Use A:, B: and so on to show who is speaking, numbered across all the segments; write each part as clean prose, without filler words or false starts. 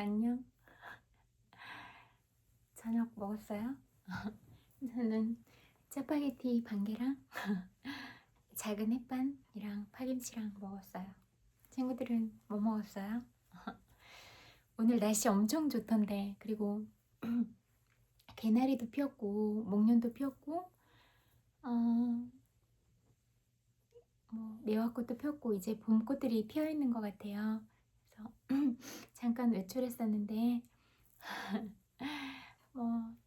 A: 안녕. 저녁 먹었어요? 저는 짜파게티 반개랑 작은 햇반이랑 파김치랑 먹었어요. 친구들은 뭐 먹었어요? 오늘 날씨 엄청 좋던데, 그리고 개나리도 피었고 목련도 피었고 뭐 매화꽃도 피었고 이제 봄꽃들이 피어 있는 것 같아요. 그래서 잠깐 외출했었는데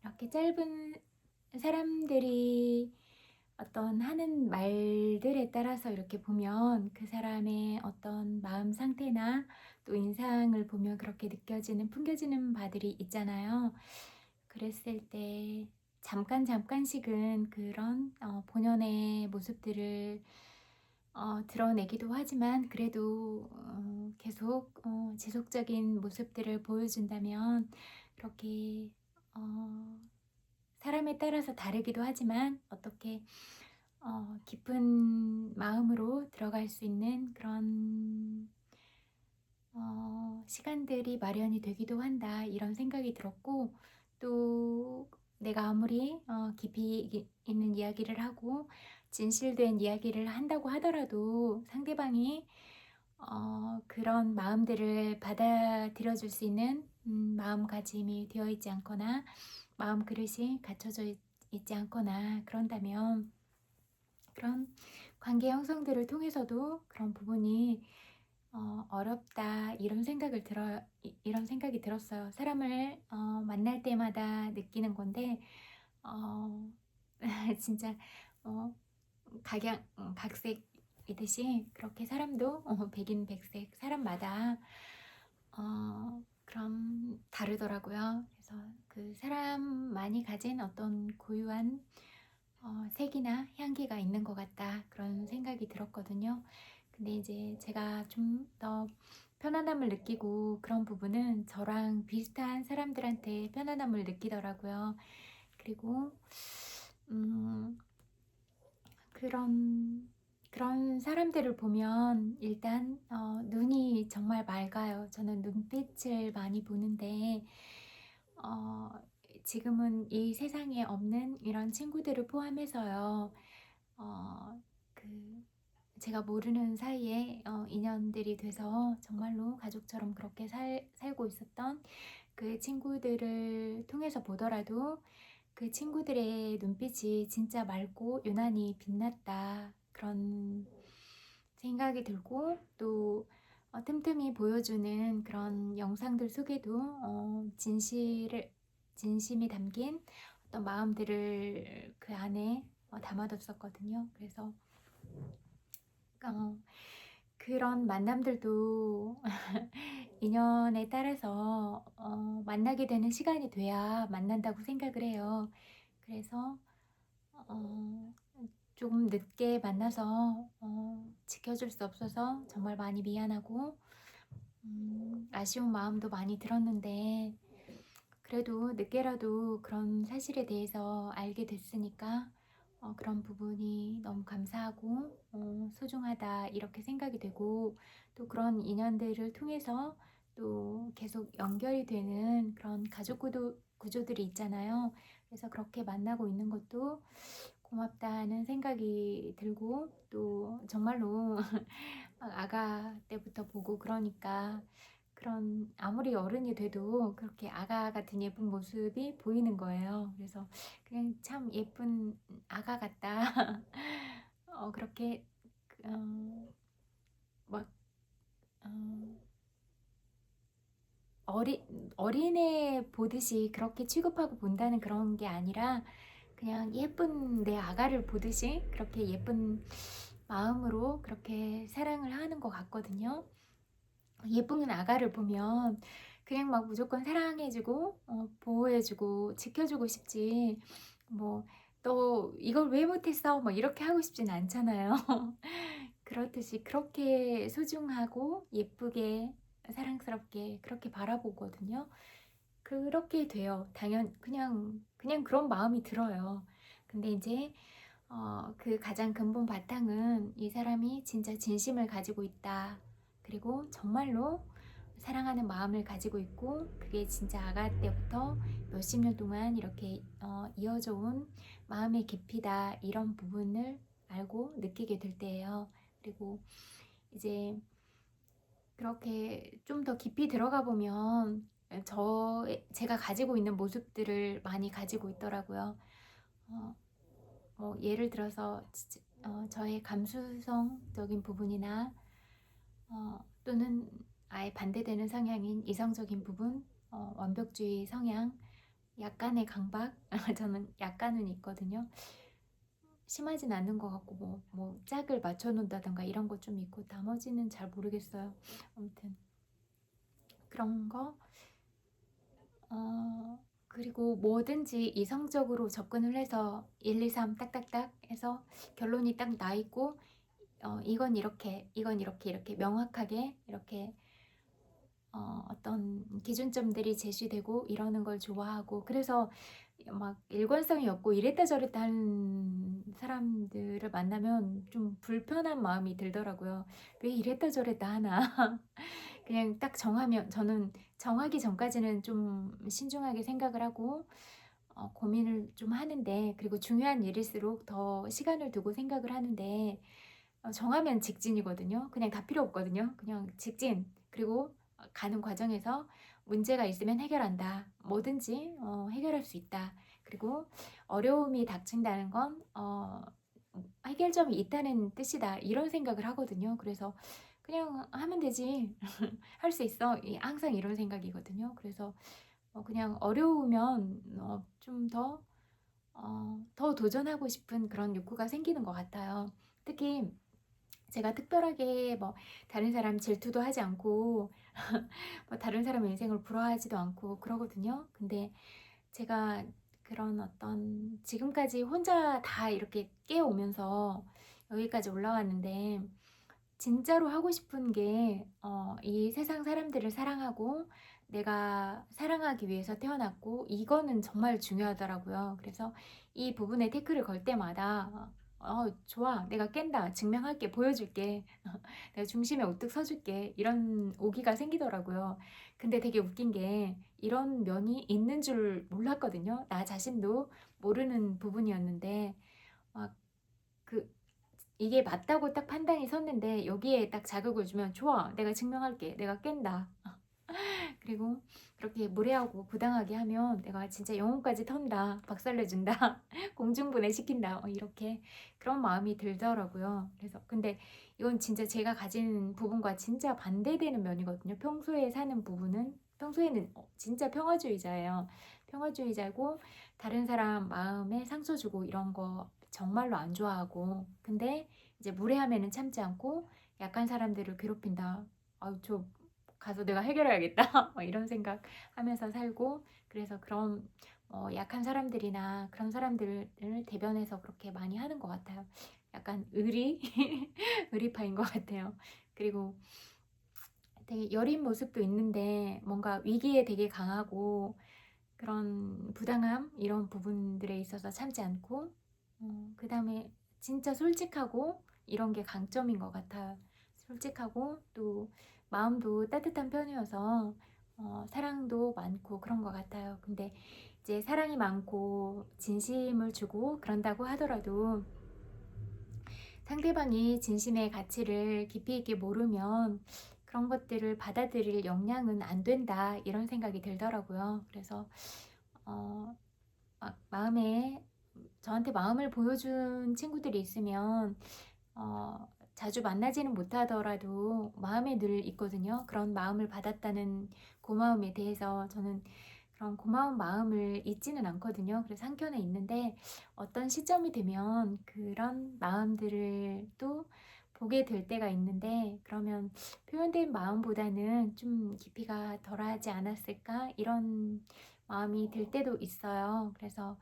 A: 이렇게 짧은 사람들이 어떤 하는 말들에 따라서 이렇게 보면 그 사람의 어떤 마음 상태나 또 인상을 보면 그렇게 느껴지는, 풍겨지는 바들이 있잖아요. 그랬을 때 잠깐씩은 그런 본연의 모습들을 드러내기도 하지만, 그래도 계속 지속적인 모습들을 보여준다면 그렇게 사람에 따라서 다르기도 하지만 어떻게 깊은 마음으로 들어갈 수 있는 그런 시간들이 마련이 되기도 한다, 이런 생각이 들었고, 또 내가 아무리 깊이 있는 이야기를 하고 진실된 이야기를 한다고 하더라도 상대방이 그런 마음들을 받아들여 줄 수 있는 마음가짐이 되어 있지 않거나 마음 그릇이 갖춰져 있지 않거나 그런다면, 그런 관계 형성들을 통해서도 그런 부분이 어렵다, 이런 생각이 들었어요. 사람을 만날 때마다 느끼는 건데 진짜 어, 각색이듯이 그렇게 사람도 백인 백색 사람마다 그럼 다르더라고요. 그래서 그 사람만이 가진 어떤 고유한 색이나 향기가 있는 것 같다, 그런 생각이 들었거든요. 근데 이제 제가 좀 더 편안함을 느끼고 그런 부분은 저랑 비슷한 사람들한테 편안함을 느끼더라고요. 그리고 그런 사람들을 보면 일단 눈이 정말 맑아요. 저는 눈빛을 많이 보는데 어, 지금은 이 세상에 없는 이런 친구들을 포함해서요. 그 제가 모르는 사이에 인연들이 돼서 정말로 가족처럼 그렇게 살고 있었던 그 친구들을 통해서 보더라도 그 친구들의 눈빛이 진짜 맑고 유난히 빛났다, 그런 생각이 들고, 또 틈틈이 보여주는 그런 영상들 속에도 진심이 담긴 어떤 마음들을 그 안에 담아뒀었거든요. 그래서 그런 만남들도 인연에 따라서 만나게 되는 시간이 돼야 만난다고 생각을 해요. 그래서 조금 늦게 만나서 지켜줄 수 없어서 정말 많이 미안하고 아쉬운 마음도 많이 들었는데, 그래도 늦게라도 그런 사실에 대해서 알게 됐으니까 그런 부분이 너무 감사하고 소중하다, 이렇게 생각이 되고, 또 그런 인연들을 통해서 또 계속 연결이 되는 그런 가족 구조들이 있잖아요. 그래서 그렇게 만나고 있는 것도 고맙다는 생각이 들고, 또 정말로 아가 때부터 보고 그러니까 그런, 아무리 어른이 돼도 그렇게 아가 같은 예쁜 모습이 보이는 거예요. 그래서 그냥 참 예쁜 아가 같다. 그렇게 막 어린애 보듯이 그렇게 취급하고 본다는 그런 게 아니라, 그냥 예쁜 내 아가를 보듯이 그렇게 예쁜 마음으로 그렇게 사랑을 하는 것 같거든요. 예쁜 아가를 보면 그냥 막 무조건 사랑해주고 보호해주고 지켜주고 싶지, 뭐 너 이걸 왜 못했어 뭐 이렇게 하고 싶진 않잖아요. 그렇듯이 그렇게 소중하고 예쁘게 사랑스럽게 그렇게 바라보거든요. 그렇게 돼요. 그냥 그런 마음이 들어요. 근데 이제 그 가장 근본 바탕은 이 사람이 진짜 진심을 가지고 있다, 그리고 정말로 사랑하는 마음을 가지고 있고 그게 진짜 아가 때부터 몇십 년 동안 이렇게 이어져 온 마음의 깊이다 이런 부분을 알고 느끼게 될 때예요. 그리고 이제 그렇게 좀 더 깊이 들어가 보면 제가 가지고 있는 모습들을 많이 가지고 있더라고요. 어, 뭐 예를 들어서 저의 감수성적인 부분이나 또는 아예 반대되는 성향인 이성적인 부분, 완벽주의 성향, 약간의 강박, 저는 약간은 있거든요. 심하진 않는 것 같고 뭐 짝을 맞춰놓는다던가 이런 거 좀 있고 나머지는 잘 모르겠어요. 아무튼 그런 거 그리고 뭐든지 이성적으로 접근을 해서 1, 2, 3 딱딱딱 해서 결론이 딱 나 있고 이건 이렇게 이건 이렇게 명확하게 이렇게 어떤 기준점들이 제시되고 이러는 걸 좋아하고 그래서 막 일관성이 없고 이랬다 저랬다 하는 사람들을 만나면 좀 불편한 마음이 들더라고요. 왜 이랬다 저랬다 하나. 그냥 딱 정하면 저는 정하기 전까지는 좀 신중하게 생각을 하고 고민을 좀 하는데 그리고 중요한 일일수록 더 시간을 두고 생각을 하는데 정하면 직진이거든요. 그냥 다 필요 없거든요. 그냥 직진. 그리고 가는 과정에서 문제가 있으면 해결한다. 뭐든지 해결할 수 있다. 그리고 어려움이 닥친다는 건 해결점이 있다는 뜻이다. 이런 생각을 하거든요. 그래서 그냥 하면 되지. 할 수 있어. 항상 이런 생각이거든요. 그래서 그냥 어려우면 좀 더 도전하고 싶은 그런 욕구가 생기는 것 같아요. 특히 제가 특별하게 뭐 다른 사람 질투도 하지 않고 뭐 다른 사람의 인생을 부러워하지도 않고 그러거든요. 근데 제가 그런 어떤 지금까지 혼자 다 이렇게 깨어오면서 여기까지 올라왔는데 진짜로 하고 싶은 게 이 세상 사람들을 사랑하고 내가 사랑하기 위해서 태어났고 이거는 정말 중요하더라고요. 그래서 이 부분에 태클을 걸 때마다 좋아 내가 깬다 증명할게 보여줄게 내가 중심에 우뚝 서줄게 이런 오기가 생기더라고요. 근데 되게 웃긴 게 이런 면이 있는 줄 몰랐거든요. 나 자신도 모르는 부분이었는데 막 그 이게 맞다고 딱 판단이 섰는데 여기에 딱 자극을 주면 좋아 내가 증명할게 내가 깬다 그리고 그렇게 무례하고 부당하게 하면 내가 진짜 영혼까지 턴다 박살내준다 공중분해 시킨다 이렇게 그런 마음이 들더라고요. 그래서 근데 이건 진짜 제가 가진 부분과 진짜 반대되는 면이거든요. 평소에 사는 부분은 평소에는 진짜 평화주의자예요. 평화주의자고 다른 사람 마음에 상처 주고 이런 거 정말로 안 좋아하고 근데 이제 무례하면은 참지 않고 약한 사람들을 괴롭힌다. 아유 저 가서 내가 해결해야겠다 이런 생각 하면서 살고 그래서 그런 약한 사람들이나 그런 사람들을 대변해서 그렇게 많이 하는 것 같아요. 약간 의리파인 것 같아요. 그리고 되게 여린 모습도 있는데 뭔가 위기에 되게 강하고 그런 부당함 이런 부분들에 있어서 참지 않고 그 다음에 진짜 솔직하고 이런 게 강점인 것 같아요. 솔직하고 또 마음도 따뜻한 편이어서 사랑도 많고 그런 것 같아요. 근데 이제 사랑이 많고 진심을 주고 그런다고 하더라도 상대방이 진심의 가치를 깊이 있게 모르면 그런 것들을 받아들일 역량은 안 된다 이런 생각이 들더라고요. 그래서 마음에 저한테 마음을 보여준 친구들이 있으면 자주 만나지는 못하더라도 마음에 늘 있거든요. 그런 마음을 받았다는 고마움에 대해서 저는 그런 고마운 마음을 잊지는 않거든요. 그래서 한켠에 있는데 어떤 시점이 되면 그런 마음들을 또 보게 될 때가 있는데 그러면 표현된 마음보다는 좀 깊이가 덜하지 않았을까 이런 마음이 들 때도 있어요. 그래서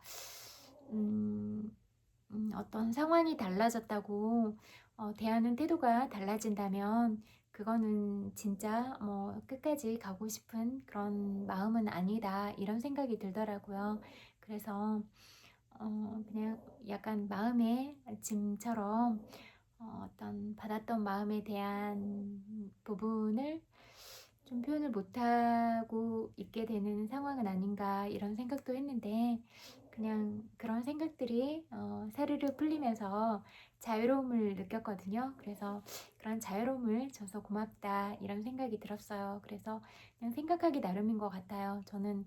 A: 어떤 상황이 달라졌다고 대하는 태도가 달라진다면 그거는 진짜 뭐 끝까지 가고 싶은 그런 마음은 아니다 이런 생각이 들더라고요. 그래서 그냥 약간 마음의 짐처럼 어떤 받았던 마음에 대한 부분을 좀 표현을 못하고 있게 되는 상황은 아닌가 이런 생각도 했는데 그냥 그런 생각들이 사르르 풀리면서 자유로움을 느꼈거든요. 그래서 그런 자유로움을 줘서 고맙다 이런 생각이 들었어요. 그래서 그냥 생각하기 나름인 것 같아요. 저는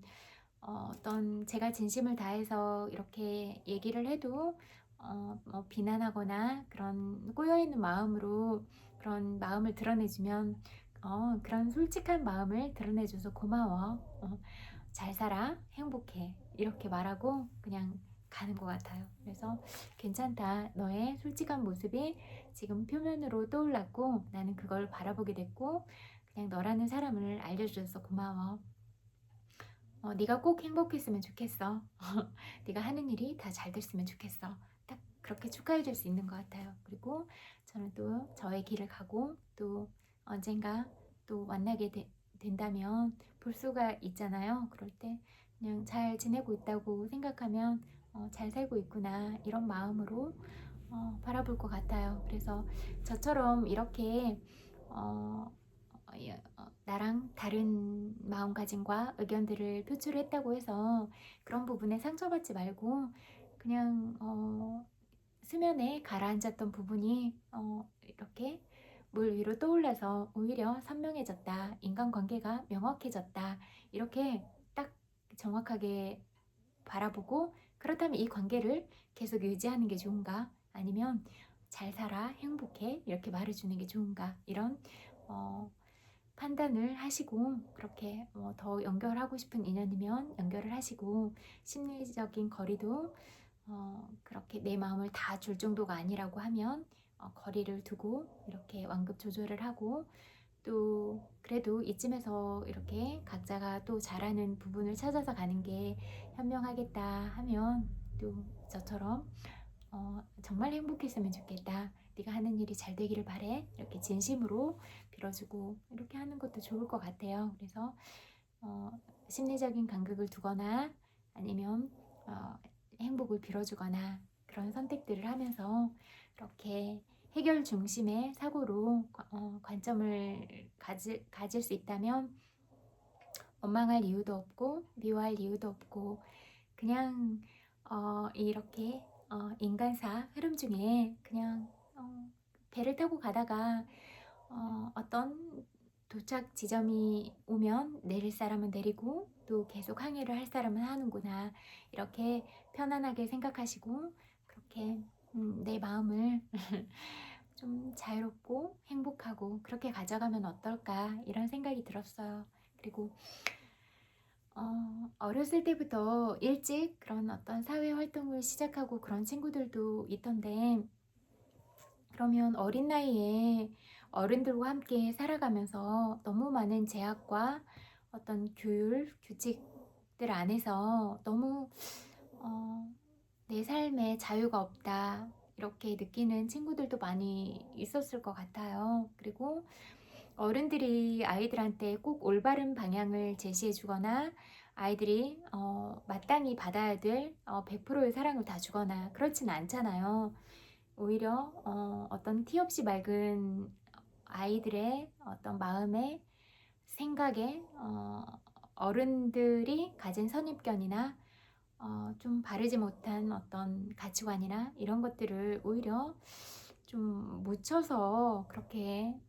A: 어떤 제가 진심을 다해서 이렇게 얘기를 해도 뭐 비난하거나 그런 꼬여있는 마음으로 그런 마음을 드러내주면 그런 솔직한 마음을 드러내줘서 고마워. 잘 살아. 행복해. 이렇게 말하고 그냥 가는 것 같아요. 그래서 괜찮다. 너의 솔직한 모습이 지금 표면으로 떠올랐고 나는 그걸 바라보게 됐고 그냥 너라는 사람을 알려줘서 고마워. 네가 꼭 행복했으면 좋겠어. 네가 하는 일이 다 잘 됐으면 좋겠어. 딱 그렇게 축하해 줄 수 있는 것 같아요. 그리고 저는 또 저의 길을 가고 또 언젠가 또 만나게 된다면 볼 수가 있잖아요. 그럴 때 그냥 잘 지내고 있다고 생각하면 잘 살고 있구나 이런 마음으로 바라볼 것 같아요. 그래서 저처럼 이렇게 어, 나랑 다른 마음가짐과 의견들을 표출했다고 해서 그런 부분에 상처받지 말고 그냥 수면에 가라앉았던 부분이 이렇게 물 위로 떠올라서 오히려 선명해졌다. 인간관계가 명확해졌다. 이렇게 딱 정확하게 바라보고 그렇다면 이 관계를 계속 유지하는 게 좋은가? 아니면 잘 살아, 행복해 이렇게 말해주는 게 좋은가? 이런 어, 판단을 하시고 그렇게 더 연결하고 싶은 인연이면 연결을 하시고 심리적인 거리도 그렇게 내 마음을 다 줄 정도가 아니라고 하면 거리를 두고 이렇게 완급 조절을 하고 또 그래도 이쯤에서 이렇게 각자가 또 잘하는 부분을 찾아서 가는 게 현명하겠다 하면 또 저처럼 정말 행복했으면 좋겠다. 네가 하는 일이 잘 되기를 바래. 이렇게 진심으로 빌어주고 이렇게 하는 것도 좋을 것 같아요. 그래서 어, 심리적인 간극을 두거나 아니면 행복을 빌어주거나 그런 선택들을 하면서 이렇게 해결 중심의 사고로 관점을 가질 수 있다면 원망할 이유도 없고 미워할 이유도 없고 그냥 이렇게 인간사 흐름 중에 그냥 배를 타고 가다가 어떤 도착 지점이 오면 내릴 사람은 내리고 또 계속 항해를 할 사람은 하는구나 이렇게 편안하게 생각하시고 그렇게 내 마음을 좀 자유롭고 행복하고 그렇게 가져가면 어떨까 이런 생각이 들었어요. 그리고 어렸을 때부터 일찍 그런 어떤 사회 활동을 시작하고 그런 친구들도 있던데 그러면 어린 나이에 어른들과 함께 살아가면서 너무 많은 제약과 어떤 규율, 규칙들 안에서 너무 내 삶에 자유가 없다 이렇게 느끼는 친구들도 많이 있었을 것 같아요. 그리고 어른들이 아이들한테 꼭 올바른 방향을 제시해 주거나 아이들이 마땅히 받아야 될 100%의 사랑을 다 주거나 그렇진 않잖아요. 오히려 어떤 티 없이 맑은 아이들의 어떤 마음에 생각에 어른들이 가진 선입견이나 좀 바르지 못한 어떤 가치관이나 이런 것들을 오히려 좀 묻혀서 그렇게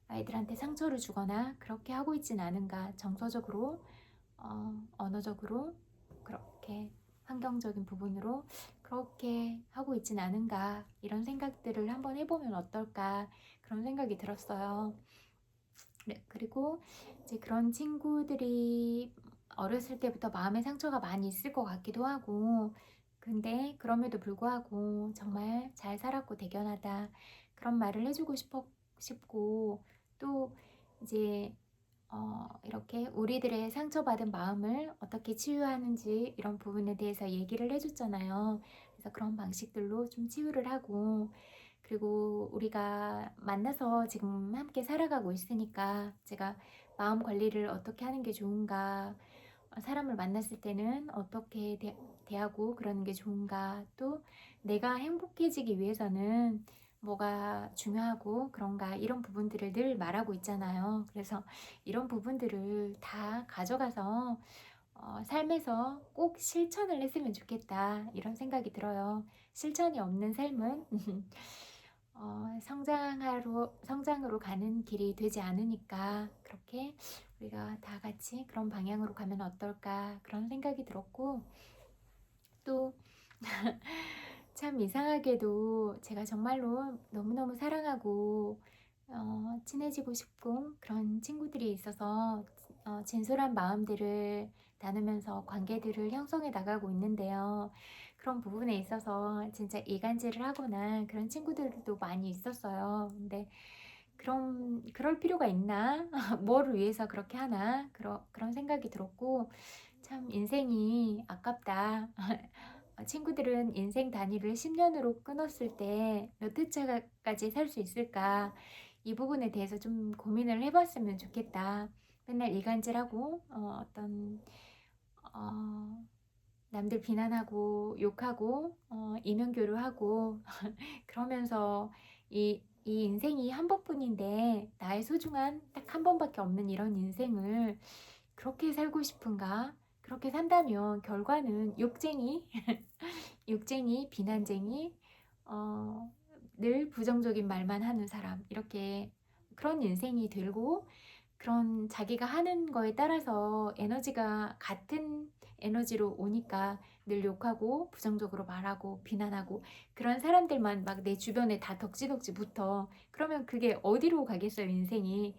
A: 아이들한테 상처를 주거나 그렇게 하고 있진 않은가 정서적으로 언어적으로 그렇게 환경적인 부분으로 그렇게 하고 있진 않은가 이런 생각들을 한번 해보면 어떨까 그런 생각이 들었어요. 네, 그리고 이제 그런 친구들이 어렸을 때부터 마음의 상처가 많이 있을 것 같기도 하고 근데 그럼에도 불구하고 정말 잘 살았고 대견하다 그런 말을 해주고 싶고 또 이제 이렇게 우리들의 상처받은 마음을 어떻게 치유하는지 이런 부분에 대해서 얘기를 해줬잖아요. 그래서 그런 방식들로 좀 치유를 하고 그리고 우리가 만나서 지금 함께 살아가고 있으니까 제가 마음 관리를 어떻게 하는 게 좋은가 사람을 만났을 때는 어떻게 대하고 그러는 게 좋은가 또 내가 행복해지기 위해서는 뭐가 중요하고 그런가 이런 부분들을 늘 말하고 있잖아요. 그래서 이런 부분들을 다 가져가서 삶에서 꼭 실천을 했으면 좋겠다 이런 생각이 들어요. 실천이 없는 삶은 성장으로 가는 길이 되지 않으니까 그렇게 우리가 다 같이 그런 방향으로 가면 어떨까 그런 생각이 들었고 또 참 이상하게도 제가 정말로 너무너무 사랑하고 친해지고 싶고 그런 친구들이 있어서 진솔한 마음들을 나누면서 관계들을 형성해 나가고 있는데요. 그런 부분에 있어서 진짜 이간질을 하거나 그런 친구들도 많이 있었어요. 근데 그럴 필요가 있나? 뭐를 위해서 그렇게 하나? 그런 생각이 들었고, 참 인생이 아깝다. 친구들은 인생 단위를 10년으로 끊었을 때 몇 회차까지 살 수 있을까? 이 부분에 대해서 좀 고민을 해봤으면 좋겠다. 맨날 이간질하고, 어, 남들 비난하고, 욕하고, 이면교류하고, 그러면서 이 인생이 한 번뿐인데, 나의 소중한 딱 한 번밖에 없는 이런 인생을 그렇게 살고 싶은가? 그렇게 산다면 결과는 욕쟁이, 욕쟁이, 비난쟁이, 어, 늘 부정적인 말만 하는 사람, 이렇게 그런 인생이 들고, 그런 자기가 하는 거에 따라서 에너지가 같은 에너지로 오니까 늘 욕하고 부정적으로 말하고 비난하고 그런 사람들만 막 내 주변에 다 덕지덕지 붙어. 그러면 그게 어디로 가겠어요, 인생이.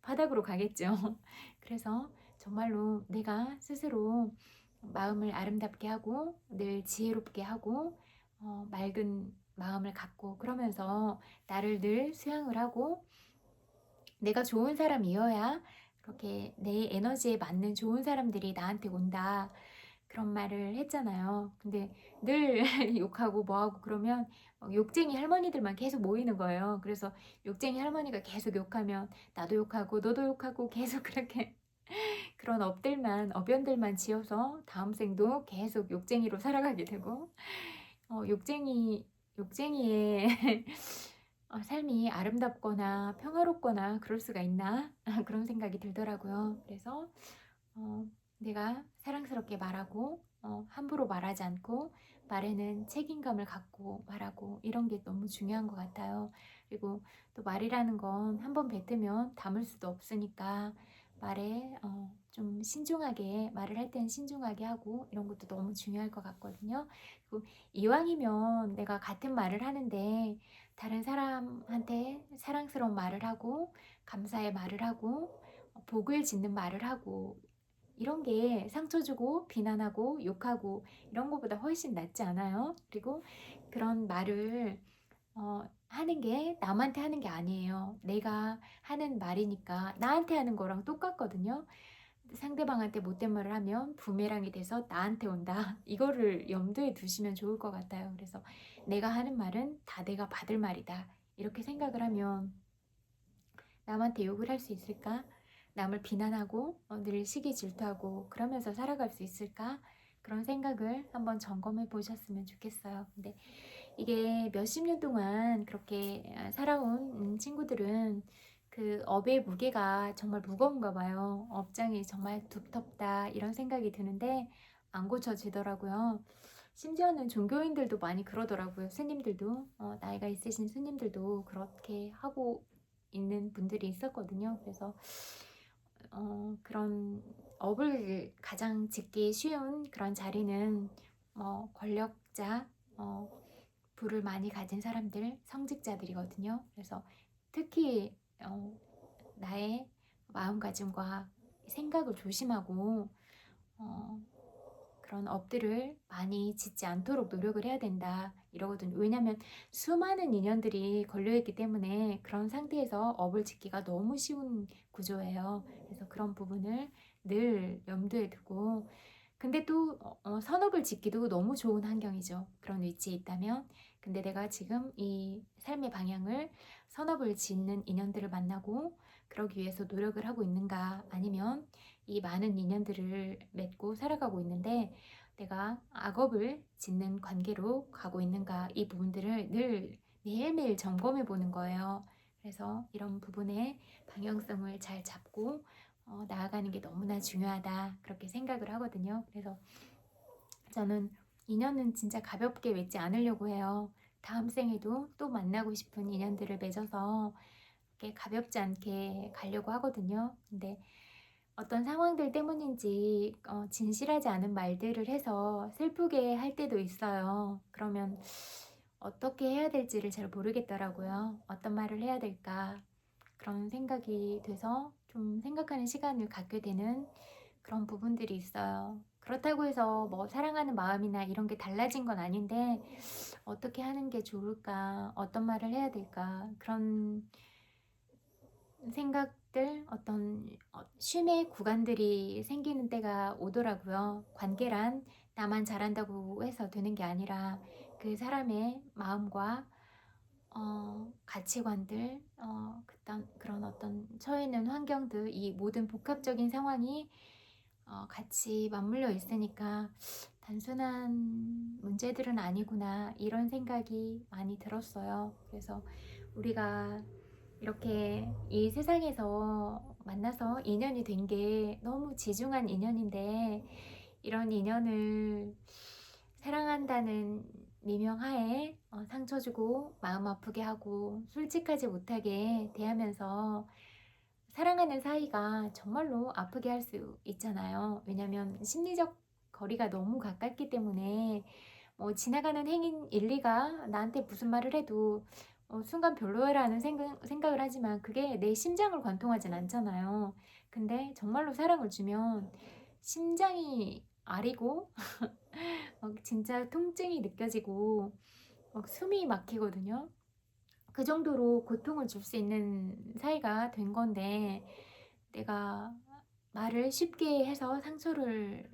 A: 바닥으로 가겠죠. 그래서 정말로 내가 스스로 마음을 아름답게 하고 늘 지혜롭게 하고 맑은 마음을 갖고 그러면서 나를 늘 수양을 하고 내가 좋은 사람이어야 그렇게 내 에너지에 맞는 좋은 사람들이 나한테 온다. 그런 말을 했잖아요. 근데 늘 욕하고 뭐하고 그러면 욕쟁이 할머니들만 계속 모이는 거예요. 그래서 욕쟁이 할머니가 계속 욕하면 나도 욕하고 너도 욕하고 계속 그렇게 그런 업연들만 지어서 다음 생도 계속 욕쟁이로 살아가게 되고 욕쟁이의 삶이 아름답거나 평화롭거나 그럴 수가 있나 그런 생각이 들더라고요. 그래서 어, 내가 사랑스럽게 말하고 함부로 말하지 않고 말에는 책임감을 갖고 말하고 이런 게 너무 중요한 것 같아요. 그리고 또 말이라는 건 한 번 뱉으면 담을 수도 없으니까 말에 좀 신중하게 말을 할 때는 신중하게 하고 이런 것도 너무 중요할 것 같거든요. 그리고 이왕이면 내가 같은 말을 하는데 다른 사람한테 사랑스러운 말을 하고 감사의 말을 하고 복을 짓는 말을 하고 이런 게 상처 주고 비난하고 욕하고 이런 것보다 훨씬 낫지 않아요? 그리고 그런 말을 하는 게 남한테 하는 게 아니에요. 내가 하는 말이니까 나한테 하는 거랑 똑같거든요. 상대방한테 못된 말을 하면 부메랑이 돼서 나한테 온다. 이거를 염두에 두시면 좋을 것 같아요. 그래서 내가 하는 말은 다 내가 받을 말이다. 이렇게 생각을 하면 남한테 욕을 할 수 있을까? 남을 비난하고 늘 시기 질투하고 그러면서 살아갈 수 있을까? 그런 생각을 한번 점검해 보셨으면 좋겠어요. 근데 이게 몇십 년 동안 그렇게 살아온 친구들은 그 업의 무게가 정말 무거운가 봐요. 업장이 정말 두텁다 이런 생각이 드는데 안 고쳐지더라고요. 심지어는 종교인들도 많이 그러더라고요. 스님들도 나이가 있으신 스님들도 그렇게 하고 있는 분들이 있었거든요. 그래서 그런 업을 가장 짓기 쉬운 그런 자리는 권력자, 부를 많이 가진 사람들, 성직자들이거든요. 그래서 특히 나의 마음가짐과 생각을 조심하고 어, 그런 업들을 많이 짓지 않도록 노력을 해야 된다 이러거든요. 왜냐하면 수많은 인연들이 걸려있기 때문에 그런 상태에서 업을 짓기가 너무 쉬운 구조예요. 그래서 그런 부분을 늘 염두에 두고 근데 또 선업을 짓기도 너무 좋은 환경이죠. 그런 위치에 있다면. 근데 내가 지금 이 삶의 방향을 선업을 짓는 인연들을 만나고 그러기 위해서 노력을 하고 있는가 아니면 이 많은 인연들을 맺고 살아가고 있는데 내가 악업을 짓는 관계로 가고 있는가 이 부분들을 늘 매일매일 점검해 보는 거예요. 그래서 이런 부분에 방향성을 잘 잡고 나아가는 게 너무나 중요하다 그렇게 생각을 하거든요. 그래서 저는 인연은 진짜 가볍게 맺지 않으려고 해요. 다음 생에도 또 만나고 싶은 인연들을 맺어서 이렇게 가볍지 않게 가려고 하거든요. 근데 어떤 상황들 때문인지 진실하지 않은 말들을 해서 슬프게 할 때도 있어요. 그러면 어떻게 해야 될지를 잘 모르겠더라고요. 어떤 말을 해야 될까 그런 생각이 돼서 좀 생각하는 시간을 갖게 되는 그런 부분들이 있어요. 그렇다고 해서 뭐 사랑하는 마음이나 이런 게 달라진 건 아닌데 어떻게 하는 게 좋을까? 어떤 말을 해야 될까? 그런 생각들, 어떤 쉼의 구간들이 생기는 때가 오더라고요. 관계란 나만 잘한다고 해서 되는 게 아니라 그 사람의 마음과 가치관들, 그런 어떤 처해 있는 환경들, 이 모든 복합적인 상황이 같이 맞물려 있으니까 단순한 문제들은 아니구나 이런 생각이 많이 들었어요. 그래서 우리가 이렇게 이 세상에서 만나서 인연이 된 게 너무 지중한 인연인데 이런 인연을 사랑한다는 미명하에 상처 주고 마음 아프게 하고 솔직하지 못하게 대하면서 사랑하는 사이가 정말로 아프게 할 수 있잖아요. 왜냐면 심리적 거리가 너무 가깝기 때문에 지나가는 행인 1, 2가 나한테 무슨 말을 해도 순간 별로라는 생각을 하지만 그게 내 심장을 관통하진 않잖아요. 근데 정말로 사랑을 주면 심장이 아리고 진짜 통증이 느껴지고 숨이 막히거든요. 그 정도로 고통을 줄 수 있는 사이가 된 건데 내가 말을 쉽게 해서 상처를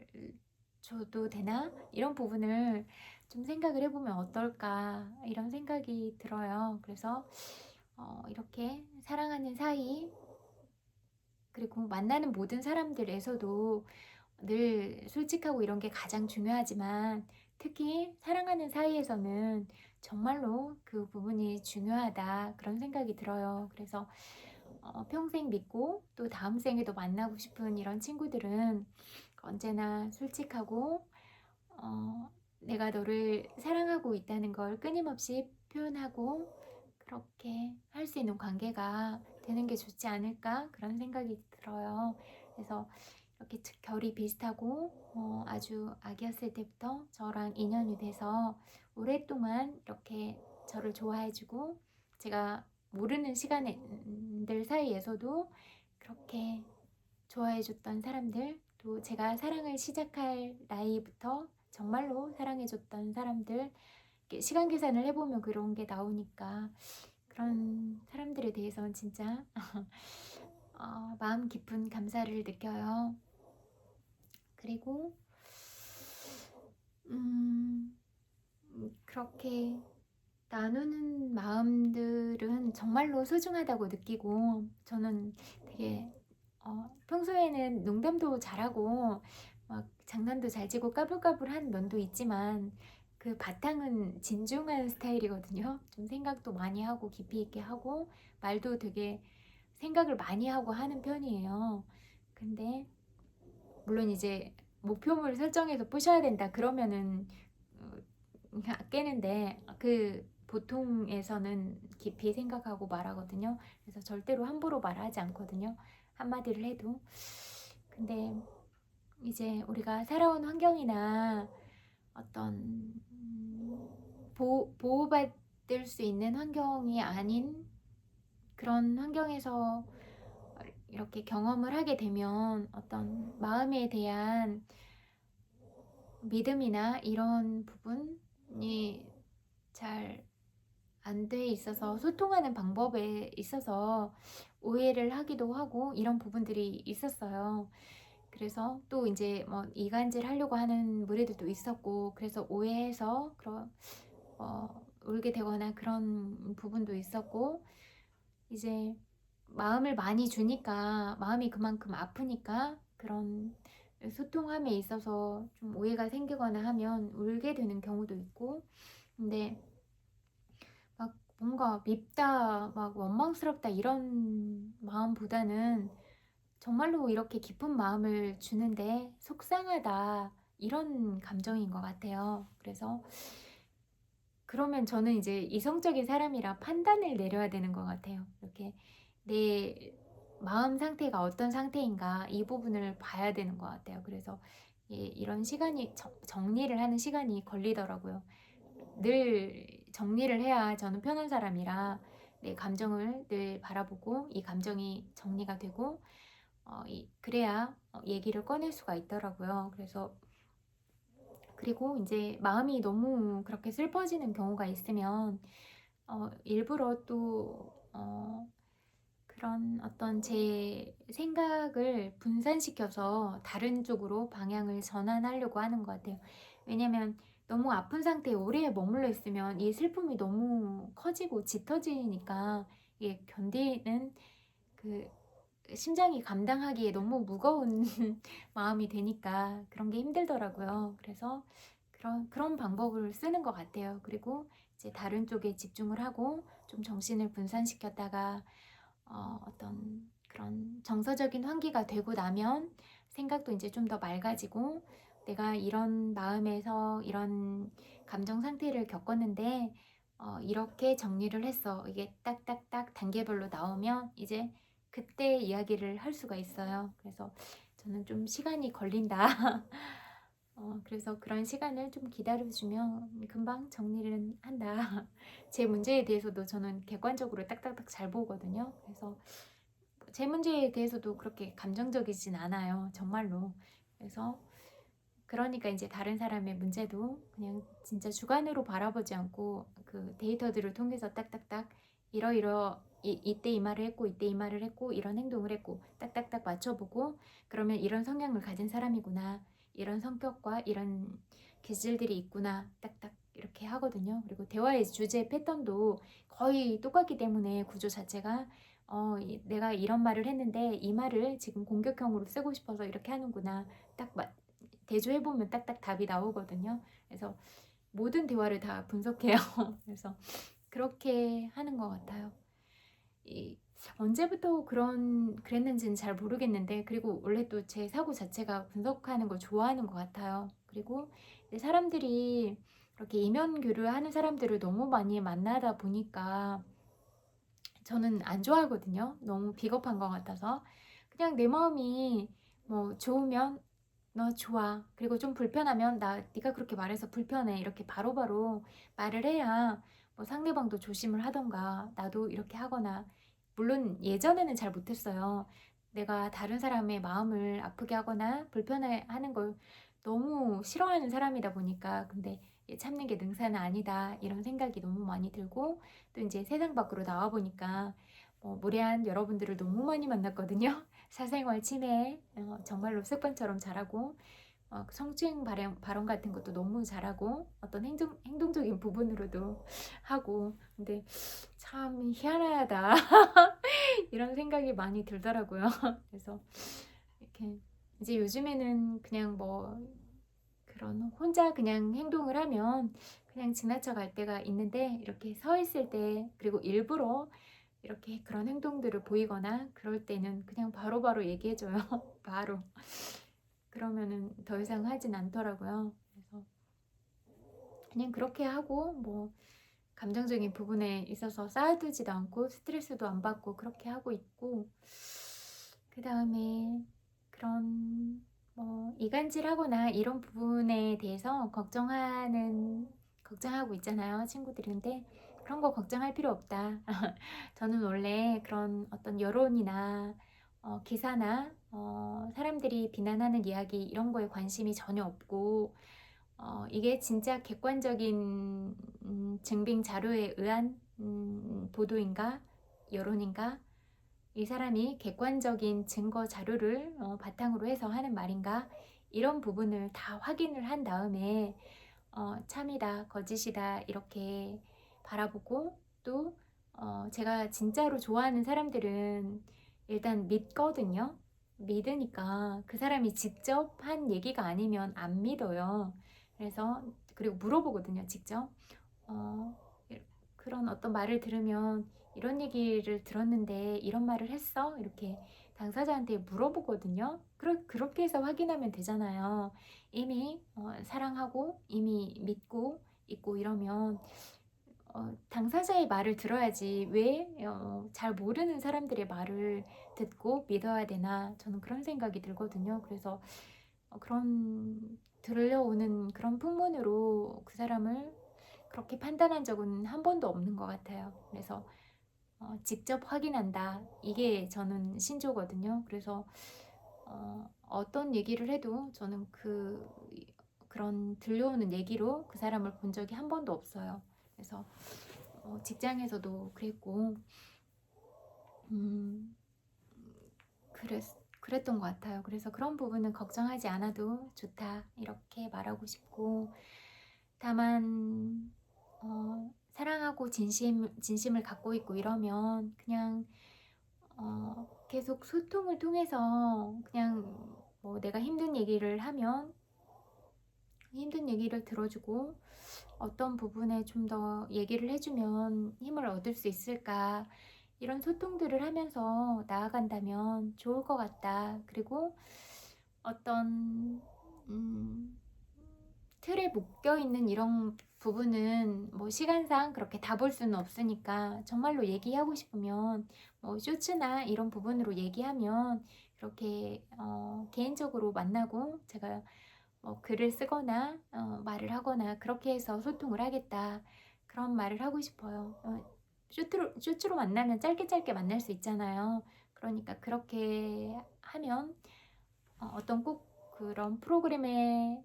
A: 줘도 되나? 이런 부분을 좀 생각을 해보면 어떨까? 이런 생각이 들어요. 그래서 이렇게 사랑하는 사이 그리고 만나는 모든 사람들에서도 늘 솔직하고 이런 게 가장 중요하지만 특히 사랑하는 사이에서는 정말로 그 부분이 중요하다 그런 생각이 들어요. 그래서 평생 믿고 또 다음 생에도 만나고 싶은 이런 친구들은 언제나 솔직하고 내가 너를 사랑하고 있다는 걸 끊임없이 표현하고 그렇게 할 수 있는 관계가 되는 게 좋지 않을까 그런 생각이 들어요. 그래서 이렇게 결이 비슷하고 아주 아기였을 때부터 저랑 인연이 돼서 오랫동안 이렇게 저를 좋아해주고 제가 모르는 시간들 사이에서도 그렇게 좋아해줬던 사람들 또 제가 사랑을 시작할 나이부터 정말로 사랑해줬던 사람들 시간 계산을 해보면 그런 게 나오니까 그런 사람들에 대해서는 진짜 마음 깊은 감사를 느껴요. 그리고 그렇게 나누는 마음들은 정말로 소중하다고 느끼고 저는 되게 평소에는 농담도 잘하고 막 장난도 잘 치고 까불까불한 면도 있지만 그 바탕은 진중한 스타일이거든요. 좀 생각도 많이 하고 깊이 있게 하고 말도 되게 생각을 많이 하고 하는 편이에요. 근데 물론 이제 목표물을 설정해서 부셔야 된다 그러면은 깨는데 그 보통에서는 깊이 생각하고 말하거든요. 그래서 절대로 함부로 말하지 않거든요. 한마디를 해도. 근데 이제 우리가 살아온 환경이나 어떤 보호받을 수 있는 환경이 아닌 그런 환경에서 이렇게 경험을 하게 되면 어떤 마음에 대한 믿음이나 이런 부분이 잘 안 돼 있어서 소통하는 방법에 있어서 오해를 하기도 하고 이런 부분들이 있었어요. 그래서 또 이제 이간질 하려고 하는 무리들도 있었고 그래서 오해해서 울게 되거나 그런 부분도 있었고 이제 마음을 많이 주니까 마음이 그만큼 아프니까 그런 소통함에 있어서 좀 오해가 생기거나 하면 울게 되는 경우도 있고 근데 막 뭔가 밉다, 막 원망스럽다 이런 마음보다는 정말로 이렇게 깊은 마음을 주는데 속상하다 이런 감정인 것 같아요. 그래서 그러면 저는 이제 이성적인 사람이라 판단을 내려야 되는 것 같아요. 이렇게 내 마음 상태가 어떤 상태인가 이 부분을 봐야 되는 것 같아요. 그래서 이런 시간이 정리를 하는 시간이 걸리더라고요. 늘 정리를 해야 저는 편한 사람이라 내 감정을 늘 바라보고 이 감정이 정리가 되고 그래야 얘기를 꺼낼 수가 있더라고요. 그래서 그리고 이제 마음이 너무 그렇게 슬퍼지는 경우가 있으면 일부러 또 그런 어떤 제 생각을 분산시켜서 다른 쪽으로 방향을 전환하려고 하는 것 같아요. 왜냐면 너무 아픈 상태에 오래 머물러 있으면 이 슬픔이 너무 커지고 짙어지니까 이게 견디는 그 심장이 감당하기에 너무 무거운 마음이 되니까 그런 게 힘들더라고요. 그래서 그런 방법을 쓰는 것 같아요. 그리고 이제 다른 쪽에 집중을 하고 좀 정신을 분산시켰다가 어떤 그런 정서적인 환기가 되고 나면 생각도 이제 좀 더 맑아지고 내가 이런 마음에서 이런 감정 상태를 겪었는데 이렇게 정리를 했어. 이게 딱딱딱 단계별로 나오면 이제 그때 이야기를 할 수가 있어요. 그래서 저는 좀 시간이 걸린다. 그래서 그런 시간을 좀 기다려주면 금방 정리를 한다. 제 문제에 대해서도 저는 객관적으로 딱딱딱 잘 보거든요. 그래서 제 문제에 대해서도 그렇게 감정적이진 않아요. 정말로. 그래서 그러니까 이제 다른 사람의 문제도 그냥 진짜 주관으로 바라보지 않고 그 데이터들을 통해서 딱딱딱 이러이러 이때 이 말을 했고 이때 이 말을 했고 이런 행동을 했고 딱딱딱 맞춰보고 그러면 이런 성향을 가진 사람이구나 이런 성격과 이런 기질들이 있구나 딱딱 이렇게 하거든요. 그리고 대화의 주제 패턴도 거의 똑같기 때문에 구조 자체가 내가 이런 말을 했는데 이 말을 지금 공격형으로 쓰고 싶어서 이렇게 하는구나 딱 대조해보면 딱딱 답이 나오거든요. 그래서 모든 대화를 다 분석해요. 그래서 그렇게 하는 것 같아요. 언제부터 그랬는지는 잘 모르겠는데 그리고 원래 또 제 사고 자체가 분석하는 걸 좋아하는 것 같아요. 그리고 사람들이 이렇게 이면 교류하는 사람들을 너무 많이 만나다 보니까 저는 안 좋아하거든요. 너무 비겁한 것 같아서 그냥 내 마음이 뭐 좋으면 너 좋아. 그리고 좀 불편하면 네가 그렇게 말해서 불편해. 이렇게 바로바로 말을 해야 뭐 상대방도 조심을 하던가 나도 이렇게 하거나 물론 예전에는 잘 못했어요. 내가 다른 사람의 마음을 아프게 하거나 불편해 하는 걸 너무 싫어하는 사람이다 보니까 근데 참는 게 능사는 아니다 이런 생각이 너무 많이 들고 또 이제 세상 밖으로 나와 보니까 무례한 여러분들을 너무 많이 만났거든요. 사생활 침해 정말로 습관처럼 잘하고 성추행 발언 같은 것도 너무 잘하고 어떤 행동적인 부분으로도 하고 근데 참 희한하다 이런 생각이 많이 들더라고요. 그래서 이렇게 이제 요즘에는 그냥 뭐 그런 혼자 그냥 행동을 하면 그냥 지나쳐 갈 때가 있는데 이렇게 서 있을 때 그리고 일부러 이렇게 그런 행동들을 보이거나 그럴 때는 그냥 바로바로 얘기해줘요. 바로. 그러면은 더 이상 하진 않더라고요. 그래서 그냥 그렇게 하고 뭐 감정적인 부분에 있어서 쌓아두지도 않고 스트레스도 안 받고 그렇게 하고 있고 그 다음에 그런 뭐 이간질하거나 이런 부분에 대해서 걱정하고 있잖아요 친구들인데 그런 거 걱정할 필요 없다. 저는 원래 그런 어떤 여론이나 기사나 사람들이 비난하는 이야기 이런 거에 관심이 전혀 없고 이게 진짜 객관적인 증빙 자료에 의한 보도인가 여론인가 이 사람이 객관적인 증거 자료를 바탕으로 해서 하는 말인가 이런 부분을 다 확인을 한 다음에 참이다 거짓이다 이렇게 바라보고 또 제가 진짜로 좋아하는 사람들은 일단 믿거든요. 믿으니까 그 사람이 직접 한 얘기가 아니면 안 믿어요. 그래서 그리고 물어보거든요 직접 어, 그런 어떤 말을 들으면 이런 얘기를 들었는데 이런 말을 했어? 이렇게 당사자한테 물어보거든요. 그렇게 해서 확인하면 되잖아요. 이미 사랑하고 이미 믿고 있고 이러면 당사자의 말을 들어야지 왜 잘 모르는 사람들의 말을 듣고 믿어야 되나, 저는 그런 생각이 들거든요. 그래서 그런 들려오는 그런 풍문으로 그 사람을 그렇게 판단한 적은 한 번도 없는 것 같아요. 그래서 직접 확인한다, 이게 저는 신조거든요. 그래서 어떤 얘기를 해도 저는 그런 들려오는 얘기로 그 사람을 본 적이 한 번도 없어요. 그래서 직장에서도 그랬고, 음, 그랬던 것 같아요. 그래서 그런 부분은 걱정하지 않아도 좋다, 이렇게 말하고 싶고, 다만 사랑하고 진심을 갖고 있고 이러면 그냥 계속 소통을 통해서 그냥 뭐 내가 힘든 얘기를 하면 힘든 얘기를 들어주고, 어떤 부분에 좀 더 얘기를 해주면 힘을 얻을 수 있을까, 이런 소통들을 하면서 나아간다면 좋을 것 같다. 그리고 어떤 틀에 묶여 있는 이런 부분은 뭐 시간상 그렇게 다 볼 수는 없으니까, 정말로 얘기하고 싶으면 뭐 쇼츠나 이런 부분으로 얘기하면 그렇게 개인적으로 만나고 제가 글을 쓰거나 말을 하거나 그렇게 해서 소통을 하겠다, 그런 말을 하고 싶어요. 쇼츠로 만나면 짧게 만날 수 있잖아요. 그러니까 그렇게 하면 어떤 꼭 그런 프로그램에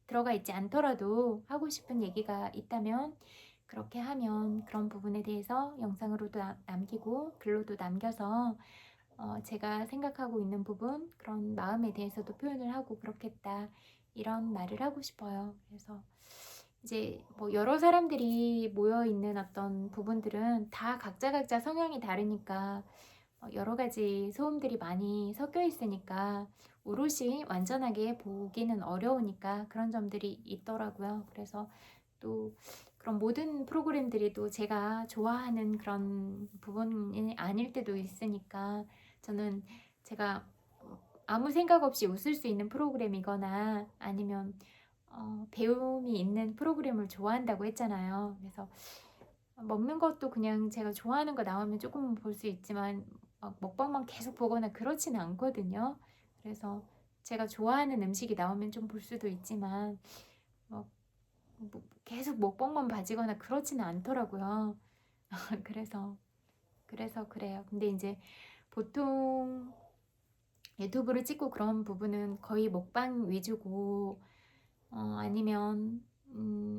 A: 들어가 있지 않더라도 하고 싶은 얘기가 있다면 그렇게 하면 그런 부분에 대해서 영상으로도 남기고 글로도 남겨서 제가 생각하고 있는 부분, 그런 마음에 대해서도 표현을 하고 그렇겠다, 이런 말을 하고 싶어요. 그래서 이제 뭐 여러 사람들이 모여 있는 어떤 부분들은 다 각자 성향이 다르니까 여러 가지 소음들이 많이 섞여 있으니까 오롯이 완전하게 보기는 어려우니까 그런 점들이 있더라고요. 그래서 또 그런 모든 프로그램들이 또 제가 좋아하는 그런 부분이 아닐 때도 있으니까, 저는 제가 아무 생각 없이 웃을 수 있는 프로그램이거나 아니면 배움이 있는 프로그램을 좋아한다고 했잖아요. 그래서 먹는 것도 그냥 제가 좋아하는 거 나오면 조금 볼 수 있지만 막 먹방만 계속 보거나 그렇지는 않거든요. 그래서 제가 좋아하는 음식이 나오면 좀 볼 수도 있지만 뭐 계속 먹방만 봐지거나 그렇지는 않더라고요. 그래서 그래요. 근데 이제 보통 유튜브를 찍고 그런 부분은 거의 먹방 위주고, 아니면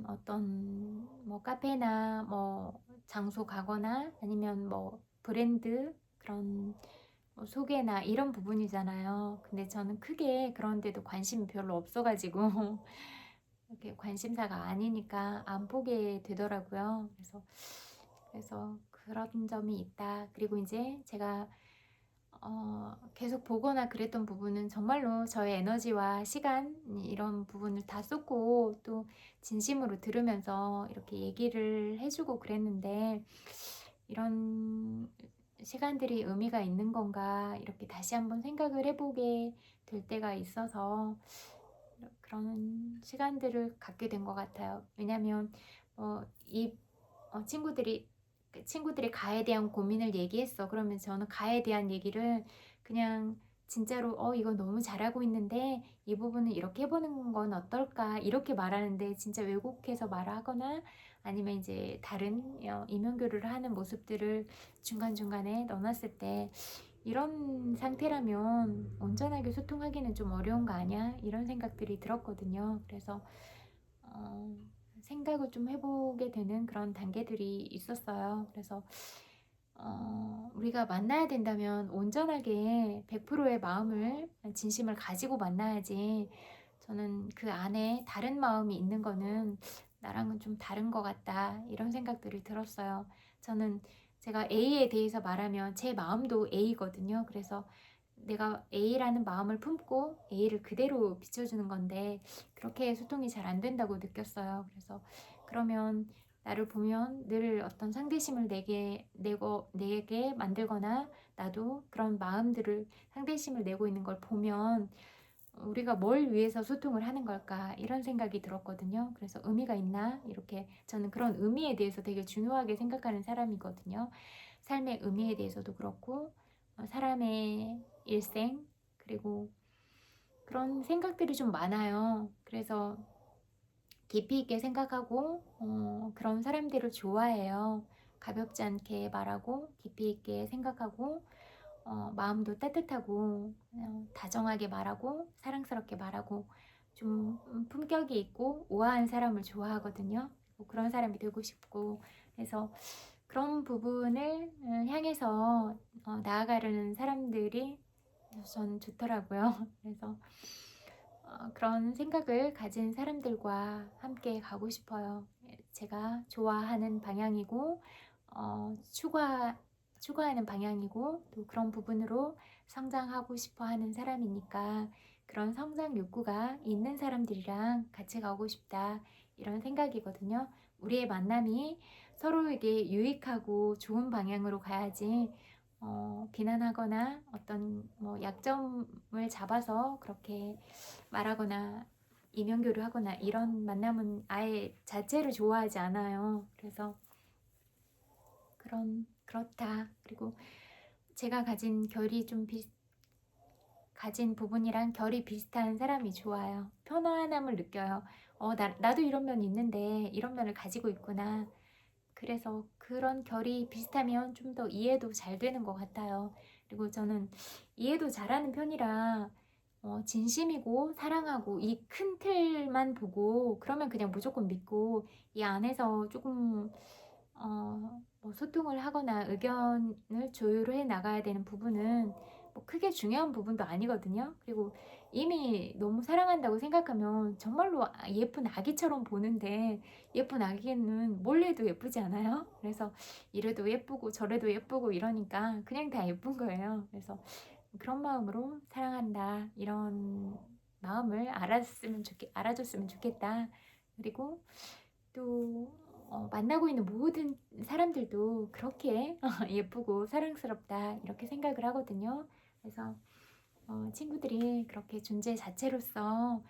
A: 어떤 뭐 카페나 뭐 장소 가거나 아니면 뭐 브랜드 그런 뭐 소개나 이런 부분이잖아요. 근데 저는 크게 그런 데도 관심이 별로 없어가지고 이렇게 관심사가 아니니까 안 보게 되더라고요. 그래서 그런 점이 있다. 그리고 이제 제가 계속 보거나 그랬던 부분은 정말로 저의 에너지와 시간 이런 부분을 다 쏟고 또 진심으로 들으면서 이렇게 얘기를 해주고 그랬는데, 이런 시간들이 의미가 있는 건가, 이렇게 다시 한번 생각을 해보게 될 때가 있어서 그런 시간들을 갖게 된 것 같아요. 왜냐면 이 친구들이 가에 대한 고민을 얘기했어. 그러면 저는 가에 대한 얘기를 그냥 진짜로 이거 너무 잘하고 있는데 이 부분은 이렇게 해보는 건 어떨까, 이렇게 말하는데, 진짜 왜곡해서 말하거나 아니면 이제 다른 이면교류를 하는 모습들을 중간중간에 넣어놨을 때, 이런 상태라면 온전하게 소통하기는 좀 어려운 거 아니야? 이런 생각들이 들었거든요. 그래서 생각을 좀 해보게 되는 그런 단계들이 있었어요. 그래서 우리가 만나야 된다면 온전하게 100%의 마음을, 진심을 가지고 만나야지, 저는 그 안에 다른 마음이 있는 거는 나랑은 좀 다른 것 같다, 이런 생각들이 들었어요. 저는 제가 A에 대해서 말하면 제 마음도 A거든요. 그래서 내가 A라는 마음을 품고 A를 그대로 비춰주는 건데 그렇게 소통이 잘 안 된다고 느꼈어요. 그래서 그러면 나를 보면 늘 어떤 상대심을 내게 만들거나 나도 그런 마음들을 상대심을 내고 있는 걸 보면 우리가 뭘 위해서 소통을 하는 걸까 이런 생각이 들었거든요. 그래서 의미가 있나 이렇게 저는 그런 의미에 대해서 되게 중요하게 생각하는 사람이거든요. 삶의 의미에 대해서도 그렇고 사람의 일생 그리고 그런 생각들이 좀 많아요. 그래서 깊이 있게 생각하고 그런 사람들을 좋아해요. 가볍지 않게 말하고 깊이 있게 생각하고 마음도 따뜻하고 다정하게 말하고 사랑스럽게 말하고 좀 품격이 있고 우아한 사람을 좋아하거든요. 그런 사람이 되고 싶고 그래서 그런 부분을 향해서 나아가려는 사람들이 전 좋더라고요. 그래서 그런 생각을 가진 사람들과 함께 가고 싶어요. 제가 좋아하는 방향이고 추구하는 방향이고 또 그런 부분으로 성장하고 싶어 하는 사람이니까 그런 성장 욕구가 있는 사람들이랑 같이 가고 싶다 이런 생각이거든요. 우리의 만남이 서로에게 유익하고 좋은 방향으로 가야지 비난하거나 어떤 뭐 약점을 잡아서 그렇게 말하거나 이면교를 하거나 이런 만남은 아예 자체를 좋아하지 않아요. 그래서 그렇다. 그리고 제가 가진 부분이랑 결이 비슷한 사람이 좋아요. 편안함을 느껴요. 나도 이런 면이 있는데 이런 면을 가지고 있구나. 그래서 그런 결이 비슷하면 좀 더 이해도 잘 되는 것 같아요. 그리고 저는 이해도 잘하는 편이라 진심이고 사랑하고 이 큰 틀만 보고 그러면 그냥 무조건 믿고 이 안에서 조금 뭐 소통을 하거나 의견을 조율해 나가야 되는 부분은 뭐 크게 중요한 부분도 아니거든요. 그리고 이미 너무 사랑한다고 생각하면 정말로 예쁜 아기처럼 보는데 예쁜 아기는 뭘 해도 예쁘지 않아요? 그래서 이래도 예쁘고 저래도 예쁘고 이러니까 그냥 다 예쁜 거예요. 그래서 그런 마음으로 사랑한다 이런 마음을 알아줬으면 좋겠다. 그리고 또 만나고 있는 모든 사람들도 그렇게 예쁘고 사랑스럽다 이렇게 생각을 하거든요. 그래서 친구들이 그렇게 존재 자체로서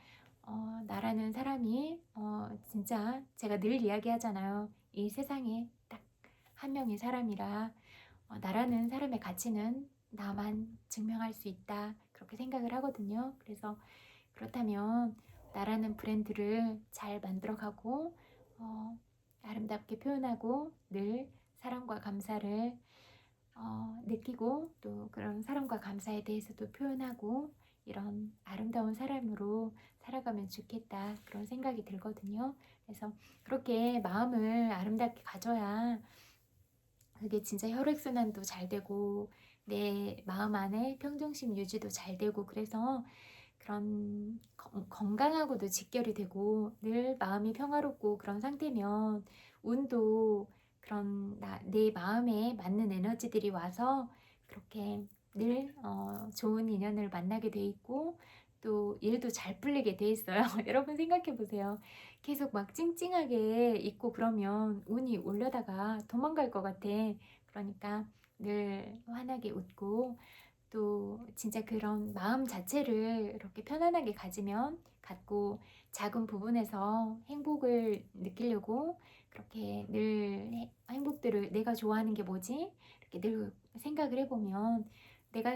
A: 나라는 사람이 진짜 제가 늘 이야기하잖아요. 이 세상에 딱 한 명의 사람이라 나라는 사람의 가치는 나만 증명할 수 있다 그렇게 생각을 하거든요. 그래서 그렇다면 나라는 브랜드를 잘 만들어가고 아름답게 표현하고 늘 사랑과 감사를 느끼고 또 그런 사랑과 감사에 대해서도 표현하고 이런 아름다운 사람으로 살아가면 좋겠다 그런 생각이 들거든요. 그래서 그렇게 마음을 아름답게 가져야 그게 진짜 혈액순환도 잘 되고 내 마음 안에 평정심 유지도 잘 되고 그래서 그런 건강하고도 직결이 되고 늘 마음이 평화롭고 그런 상태면 운도 그런 내 마음에 맞는 에너지들이 와서 그렇게 늘 좋은 인연을 만나게 돼 있고 또 일도 잘 풀리게 돼 있어요. 여러분 생각해 보세요. 계속 막 찡찡하게 있고 그러면 운이 올려다가 도망갈 것 같아. 그러니까 늘 환하게 웃고 또 진짜 그런 마음 자체를 이렇게 편안하게 갖고 작은 부분에서 행복을 느끼려고 그렇게 늘 행복들을 내가 좋아하는 게 뭐지? 이렇게 늘 생각을 해보면 내가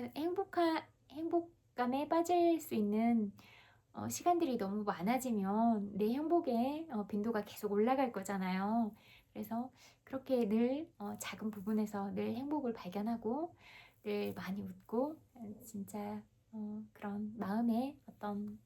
A: 행복감에 빠질 수 있는 시간들이 너무 많아지면 내 행복의 빈도가 계속 올라갈 거잖아요. 그래서 그렇게 늘 작은 부분에서 늘 행복을 발견하고 늘 많이 웃고 진짜 그런 마음의 어떤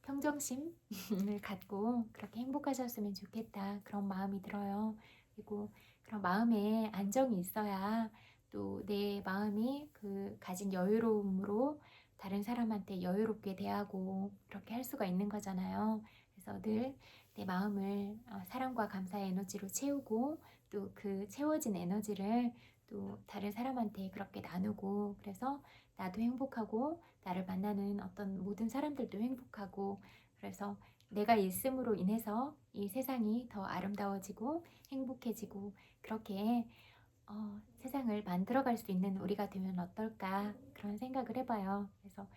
A: 평정심을 갖고 그렇게 행복하셨으면 좋겠다 그런 마음이 들어요. 그리고 그런 마음에 안정이 있어야 또 내 마음이 그 가진 여유로움으로 다른 사람한테 여유롭게 대하고 그렇게 할 수가 있는 거잖아요. 그래서 늘 내 마음을 사랑과 감사의 에너지로 채우고 또 그 채워진 에너지를 또 다른 사람한테 그렇게 나누고 그래서 나도 행복하고 나를 만나는 어떤 모든 사람들도 행복하고 그래서 내가 있음으로 인해서 이 세상이 더 아름다워지고 행복해지고 그렇게 세상을 만들어갈 수 있는 우리가 되면 어떨까 그런 생각을 해봐요. 그래서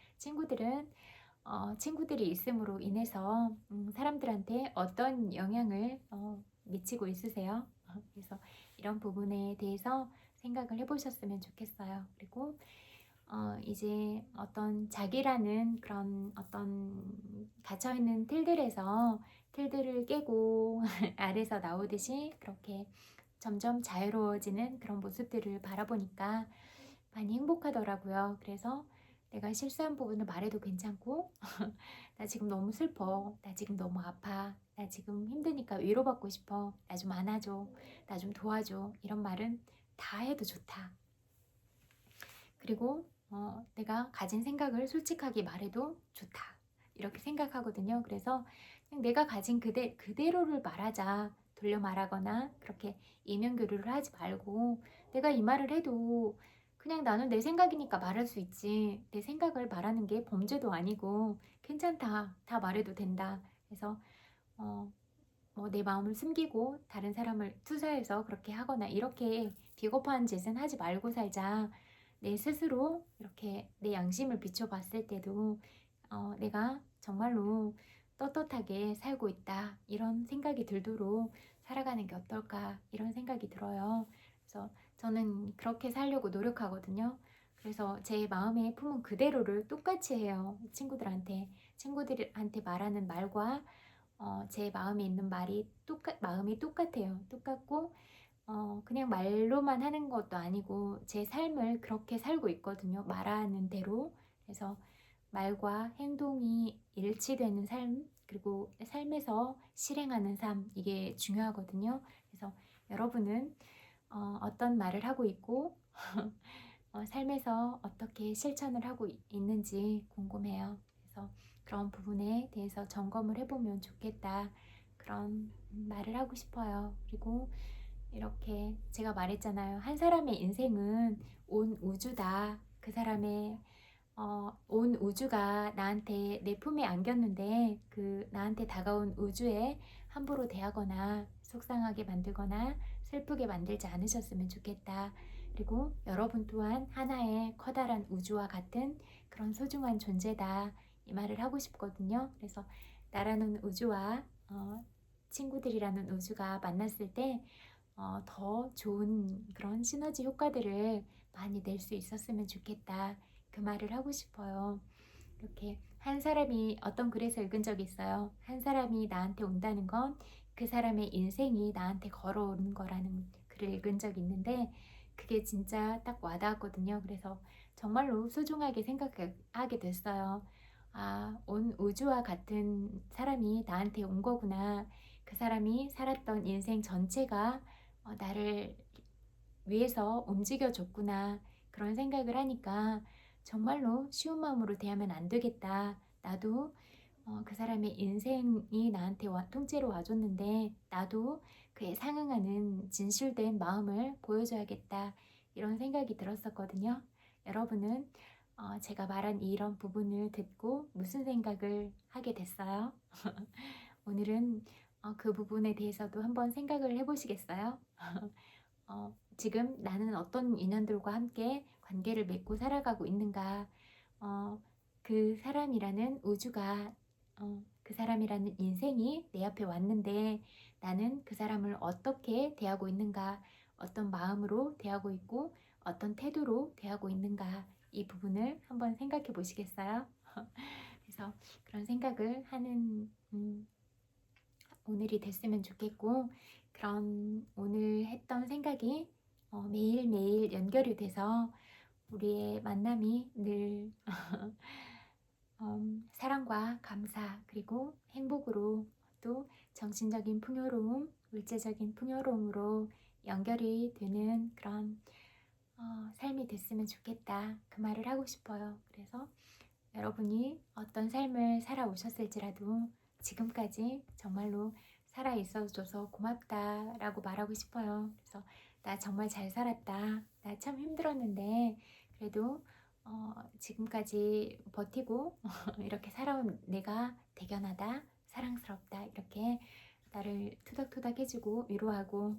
A: 친구들이 있음으로 인해서 사람들한테 어떤 영향을 미치고 있으세요? 그래서 이런 부분에 대해서 생각을 해보셨으면 좋겠어요. 그리고 이제 어떤 자기라는 그런 어떤 갇혀있는 틀들을 깨고 알에서 나오듯이 그렇게 점점 자유로워지는 그런 모습들을 바라보니까 많이 행복하더라고요. 그래서 내가 실수한 부분을 말해도 괜찮고 나 지금 너무 슬퍼, 나 지금 너무 아파, 나 지금 힘드니까 위로받고 싶어, 나 좀 안아줘, 나 좀 도와줘, 이런 말은 다 해도 좋다. 그리고 내가 가진 생각을 솔직하게 말해도 좋다, 이렇게 생각하거든요. 그래서 그냥 내가 가진 그대로를 말하자, 돌려 말하거나 그렇게 이면교류를 하지 말고, 내가 이 말을 해도 그냥 나는 내 생각이니까 말할 수 있지, 내 생각을 말하는 게 범죄도 아니고 괜찮다, 다 말해도 된다. 그래서 내 마음을 숨기고 다른 사람을 투사해서 그렇게 하거나 이렇게 비겁한 짓은 하지 말고 살자. 내 스스로 이렇게 내 양심을 비춰봤을 때도 내가 정말로 떳떳하게 살고 있다, 이런 생각이 들도록 살아가는 게 어떨까, 이런 생각이 들어요. 그래서 저는 그렇게 살려고 노력하거든요. 그래서 제 마음에 품은 그대로를 똑같이 해요. 친구들한테 말하는 말과 제 마음에 있는 마음이 똑같아요. 똑같고 그냥 말로만 하는 것도 아니고 제 삶을 그렇게 살고 있거든요. 말하는 대로. 그래서 말과 행동이 일치되는 삶, 그리고 삶에서 실행하는 삶, 이게 중요하거든요. 그래서 여러분은 어떤 말을 하고 있고 삶에서 어떻게 실천을 하고 있는지 궁금해요. 그래서 그런 부분에 대해서 점검을 해보면 좋겠다, 그런 말을 하고 싶어요. 그리고 이렇게 제가 말했잖아요. 한 사람의 인생은 온 우주다. 그 사람의 온 우주가 나한테 내 품에 안겼는데, 그 나한테 다가온 우주에 함부로 대하거나 속상하게 만들거나 슬프게 만들지 않으셨으면 좋겠다. 그리고 여러분 또한 하나의 커다란 우주와 같은 그런 소중한 존재다, 이 말을 하고 싶거든요. 그래서 나라는 우주와 친구들이라는 우주가 만났을 때 더 좋은 그런 시너지 효과들을 많이 낼 수 있었으면 좋겠다, 그 말을 하고 싶어요. 이렇게 한 사람이 어떤 글에서 읽은 적이 있어요. 한 사람이 나한테 온다는 건 그 사람의 인생이 나한테 걸어오는 거라는 글을 읽은 적이 있는데, 그게 진짜 딱 와닿았거든요. 그래서 정말로 소중하게 생각하게 됐어요. 아, 온 우주와 같은 사람이 나한테 온 거구나. 그 사람이 살았던 인생 전체가 나를 위해서 움직여줬구나, 그런 생각을 하니까 정말로 쉬운 마음으로 대하면 안 되겠다. 나도 그 사람의 인생이 나한테 통째로 와줬는데 나도 그에 상응하는 진실된 마음을 보여줘야겠다, 이런 생각이 들었었거든요. 여러분은 제가 말한 이런 부분을 듣고 무슨 생각을 하게 됐어요? 오늘은 그 부분에 대해서도 한번 생각을 해보시겠어요? 지금 나는 어떤 인연들과 함께 관계를 맺고 살아가고 있는가, 그 사람이라는 우주가, 그 사람이라는 인생이 내 앞에 왔는데 나는 그 사람을 어떻게 대하고 있는가, 어떤 마음으로 대하고 있고 어떤 태도로 대하고 있는가, 이 부분을 한번 생각해 보시겠어요? 그래서 그런 생각을 하는 오늘이 됐으면 좋겠고, 그런 오늘 했던 생각이 매일매일 연결이 돼서 우리의 만남이 늘 사랑과 감사 그리고 행복으로, 또 정신적인 풍요로움, 물질적인 풍요로움으로 연결이 되는 그런 삶이 됐으면 좋겠다, 그 말을 하고 싶어요. 그래서 여러분이 어떤 삶을 살아오셨을지라도 지금까지 정말로 살아 있어줘서 고맙다라고 말하고 싶어요. 그래서 나 정말 잘 살았다, 나 참 힘들었는데 그래도 지금까지 버티고 이렇게 살아온 내가 대견하다, 사랑스럽다 이렇게 나를 투닥투닥 해주고 위로하고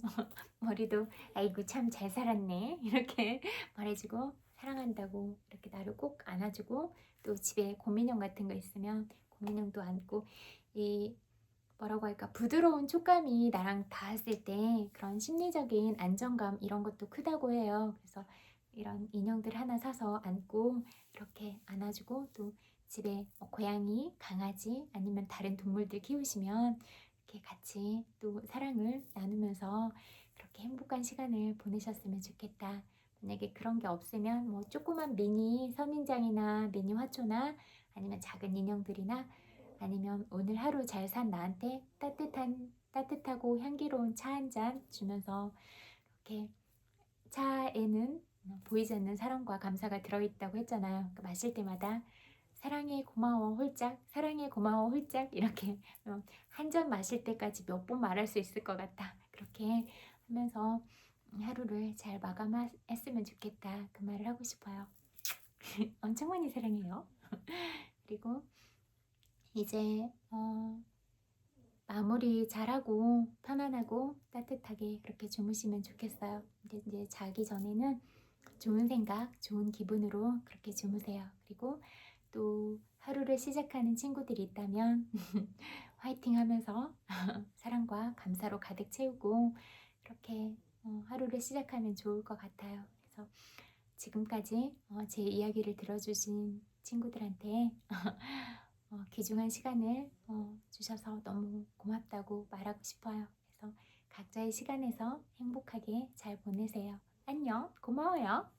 A: 머리도 아이고 참 잘 살았네 이렇게 말해주고 사랑한다고 이렇게 나를 꼭 안아주고 또 집에 곰인형 같은 거 있으면 곰인형도 안고 이 뭐라고 할까 부드러운 촉감이 나랑 닿았을 때 그런 심리적인 안정감 이런 것도 크다고 해요. 그래서 이런 인형들 하나 사서 안고 이렇게 안아주고 또 집에 뭐 고양이, 강아지 아니면 다른 동물들 키우시면 이렇게 같이 또 사랑을 나누면서 그렇게 행복한 시간을 보내셨으면 좋겠다. 만약에 그런 게 없으면 뭐 조그만 미니 선인장이나 미니 화초나 아니면 작은 인형들이나 아니면 오늘 하루 잘 산 나한테 따뜻하고 향기로운 차 한 잔 주면서 이렇게 차에는 보이지 않는 사랑과 감사가 들어있다고 했잖아요. 그러니까 마실 때마다 사랑해 고마워 홀짝 사랑해 고마워 홀짝 이렇게 한 잔 마실 때까지 몇 번 말할 수 있을 것 같다. 그렇게 하면서 하루를 잘 마감했으면 좋겠다. 그 말을 하고 싶어요. 엄청 많이 사랑해요. 그리고 이제 마무리 잘하고 편안하고 따뜻하게 그렇게 주무시면 좋겠어요. 근데 이제 자기 전에는 좋은 생각, 좋은 기분으로 그렇게 주무세요. 그리고 또 하루를 시작하는 친구들이 있다면 화이팅 하면서 사랑과 감사로 가득 채우고 그렇게 하루를 시작하면 좋을 것 같아요. 그래서 지금까지 제 이야기를 들어주신 친구들한테 귀중한 시간을 주셔서 너무 고맙다고 말하고 싶어요. 그래서 각자의 시간에서 행복하게 잘 보내세요. 안녕, 고마워요.